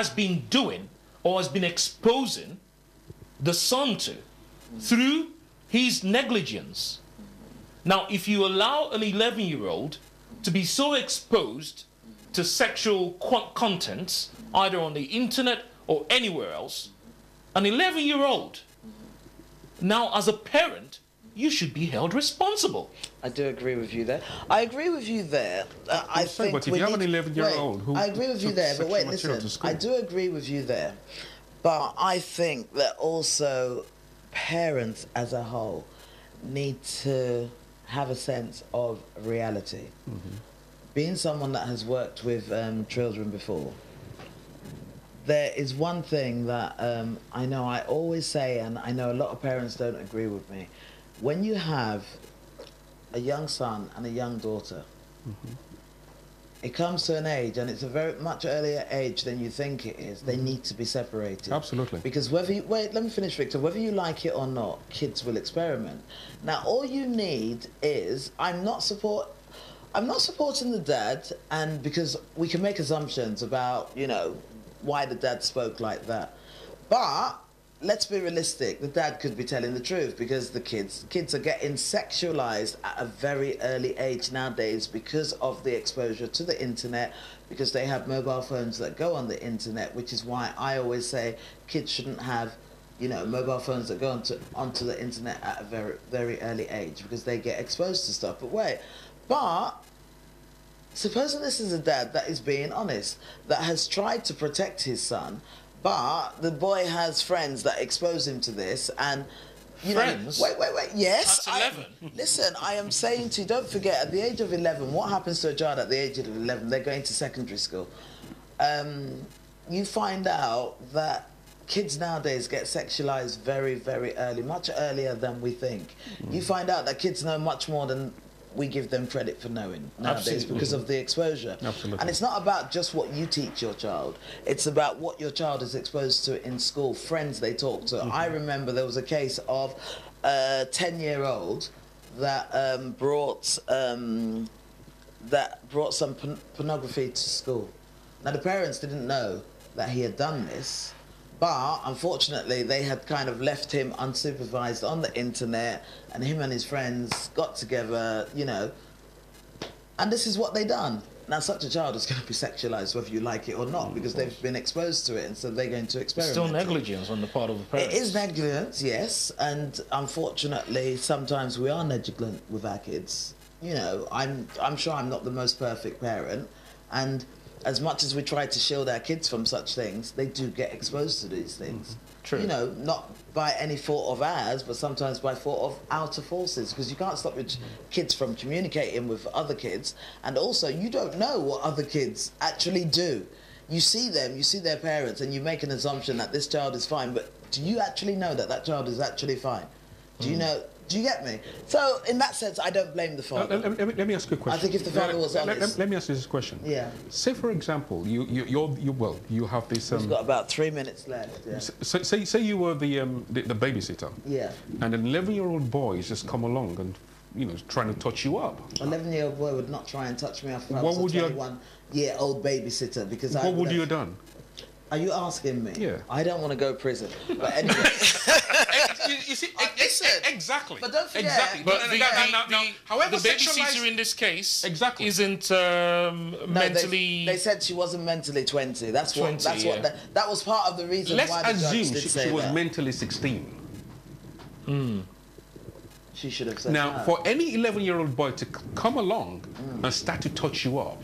been doing or has been exposing the son to through his negligence. Now, if you allow an 11-year-old to be so exposed to sexual contents, either on the internet or anywhere else, an 11-year-old, now as a parent, you should be held responsible. I do agree with you there. I agree with you there. I think but if you have an 11-year-old who... I agree with you there, but wait, listen. I do agree with you there. But I think that also parents as a whole need to have a sense of reality. Being someone that has worked with children before, there is one thing that I know I always say, and I know a lot of parents don't agree with me. When you have a young son and a young daughter, it comes to an age, and it's a very much earlier age than you think it is, they need to be separated. Absolutely. Because whether you, wait, let me finish, Victor. Whether you like it or not, kids will experiment. Now, all you need is, I'm not supporting the dad, and because we can make assumptions about, you know, why the dad spoke like that. But let's be realistic. The dad could be telling the truth, because the kids are getting sexualized at a very early age nowadays because of the exposure to the internet, because they have mobile phones that go on the internet, which is why I always say kids shouldn't have, you know, mobile phones that go onto the internet at a very, very early age, because they get exposed to stuff. But supposing this is a dad that is being honest, that has tried to protect his son, but the boy has friends that expose him to this, and you friends? know, wait. Yes, that's 11. Listen, I am saying to you, don't forget, at the age of 11, what happens to a child at the age of 11? They're going to secondary school. You find out that kids nowadays get sexualized very, very early, much earlier than we think. You find out that kids know much more than we give them credit for knowing nowadays. Absolutely. Because of the exposure. Absolutely. And it's not about just what you teach your child. It's about what your child is exposed to in school, friends they talk to. I remember there was a case of a 10-year-old that brought some pornography to school. Now, the parents didn't know that he had done this, but unfortunately they had kind of left him unsupervised on the internet, and him and his friends got together, you know, and this is what they done. Now, such a child is going to be sexualized whether you like it or not, because they've been exposed to it, and so they're going to experiment. Still negligence on the part of the parents. It is negligence, yes, and unfortunately sometimes we are negligent with our kids. You know, I'm sure I'm not the most perfect parent, and as much as we try to shield our kids from such things, they do get exposed to these things. True. You know, not by any fault of ours, but sometimes by fault of outer forces, because you can't stop your kids from communicating with other kids, and also you don't know what other kids actually do. You see them, you see their parents, and you make an assumption that this child is fine, but do you actually know that that child is actually fine? Do you know? Do you get me? So, in that sense, I don't blame the father. Let me ask you a question. I think if the father was honest... Let me ask you this question. Yeah. Say, for example, you have this... We've got about 3 minutes left, yeah. Say you were the babysitter. Yeah. And an 11-year-old boy has just come along and, you know, trying to touch you up. An 11-year-old boy would not try and touch me up if I was a 21-year-old babysitter, because what would you have done? Are you asking me? Yeah. I don't want to go to prison. But anyway. you see, exactly. But don't forget. Exactly. But however, the babysitter in this case isn't mentally... They said she wasn't mentally 20. That was part of the reason why the judge did say that. Let's assume she was mentally 16. She should have said now, that. For any 11-year-old boy to come along and start to touch you up,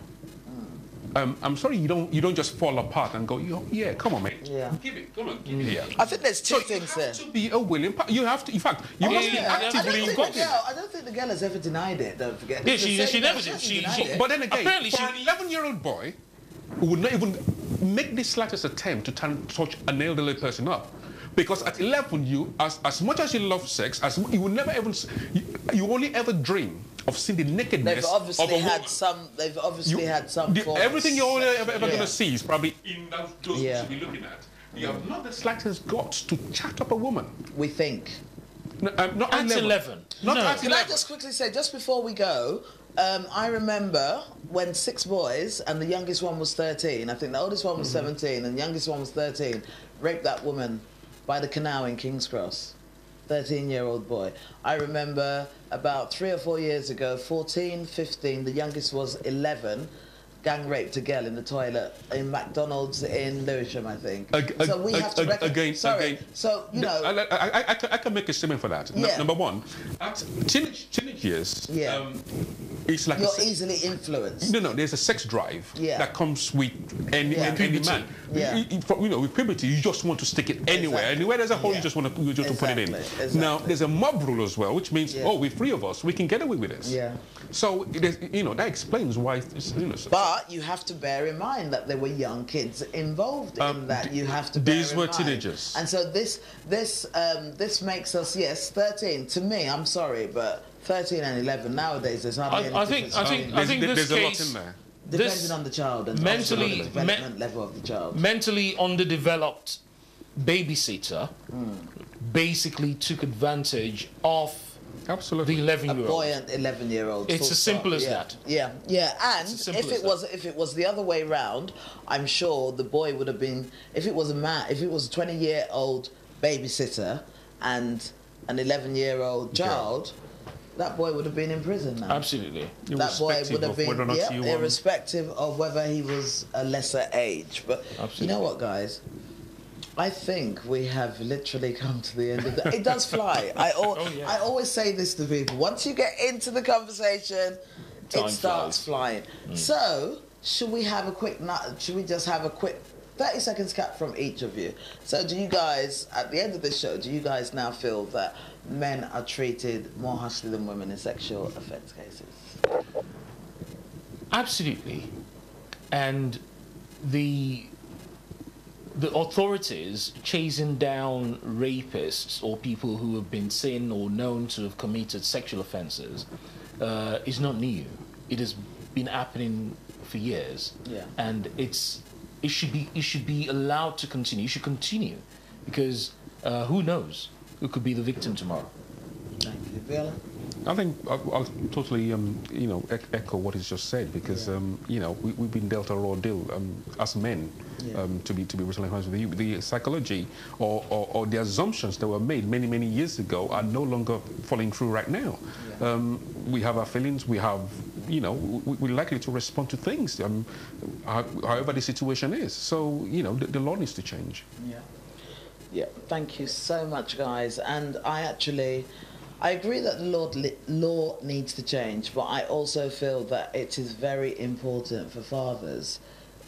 I'm sorry, you don't just fall apart and go, yeah, come on, mate. Yeah. Give it, come on, give it here. I think there's two things there. You have to be a willing you have to, in fact, you must be actively involved. I don't think the girl has ever denied it, don't forget. Yeah, she never did. But then again, apparently for an 11-year-old boy who would not even make the slightest attempt to touch an elderly person up, because at 11, you, as much as you love sex, you will never ever, you only ever dream of seeing the nakedness They've obviously had some forms. Everything you're only ever going to see is probably in those you should be looking at. You have not the slightest guts to chat up a woman. We think. No, not at 11. Not at 11. Can I just quickly say, just before we go, I remember when 6 boys, and the youngest one was 13, I think the oldest one was 17, and the youngest one was 13, raped that woman by the canal in King's Cross. 13-year-old boy. I remember about 3 or 4 years ago, 14, 15, the youngest was 11, gang raped a girl in the toilet in McDonald's in Lewisham, I think. So we have to again. So, you know... I can make a statement for that. Yeah. Number one, at teenage years, it's like you're easily influenced. No, there's a sex drive that comes with any man. With puberty, you just want to stick it anywhere. Anywhere there's a hole, you just want to put it in. Exactly. Now, there's a mob rule as well, which means, oh, we're 3 of us, we can get away with this. Yeah. So, that explains why. But you have to bear in mind that there were young kids involved in that. You have to bear These in were mind. teenagers. And so this makes us, 13. To me, I'm sorry, but 13 and 11 nowadays, there's hardly any difference. I think there's this a case, lot in there. Depending on the child and mentally, the development level of the child. Mentally underdeveloped babysitter basically took advantage of the 11-year-old. A buoyant 11-year-old. It's as simple as that. Yeah. And if it was the other way round, I'm sure the boy would have been. If it was a 20-year-old babysitter and an 11-year-old child, that boy would have been in prison now. Absolutely. That boy would have been, irrespective of whether he was a lesser age. But you know what, guys? I think we have literally come to the end of the... It does fly. I always say this to people. Once you get into the conversation, it starts flying. So, should we just have a quick 30 seconds cap from each of you? So do you guys, at the end of this show, do you guys now feel that men are treated more harshly than women in sexual offence cases? Absolutely. And the authorities chasing down rapists or people who have been seen or known to have committed sexual offences is not new. It has been happening for years. Yeah. And it should be allowed to continue. It should continue because who knows who could be the victim tomorrow. Thank you. Viola? I think I'll totally, echo what he's just said because, we've been dealt a raw deal as men to be brutally honest with you. The psychology or the assumptions that were made many, many years ago are no longer falling through right now. Yeah. We have our feelings. We have, we're likely to respond to things, however the situation is. So, the law needs to change. Yeah. Yeah. Thank you so much, guys. And I agree that the law needs to change, but I also feel that it is very important for fathers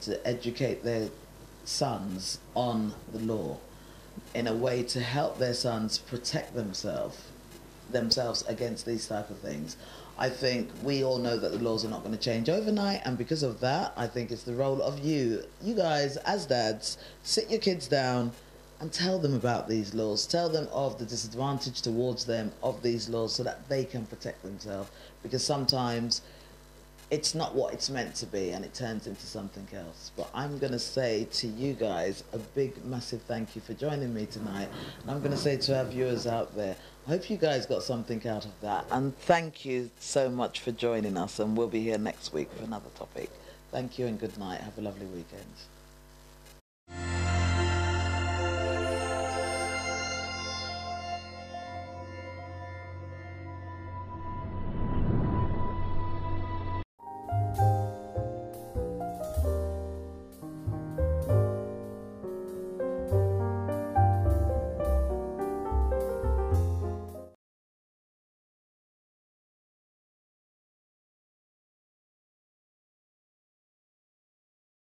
to educate their sons on the law in a way to help their sons protect themselves against these type of things. I think we all know that the laws are not going to change overnight, and because of that, I think it's the role of you guys as dads, sit your kids down and tell them about these laws. Tell them of the disadvantage towards them of these laws so that they can protect themselves. Because sometimes it's not what it's meant to be and it turns into something else. But I'm going to say to you guys a big, massive thank you for joining me tonight. And I'm going to say to our viewers out there, I hope you guys got something out of that. And thank you so much for joining us. And we'll be here next week for another topic. Thank you and good night. Have a lovely weekend.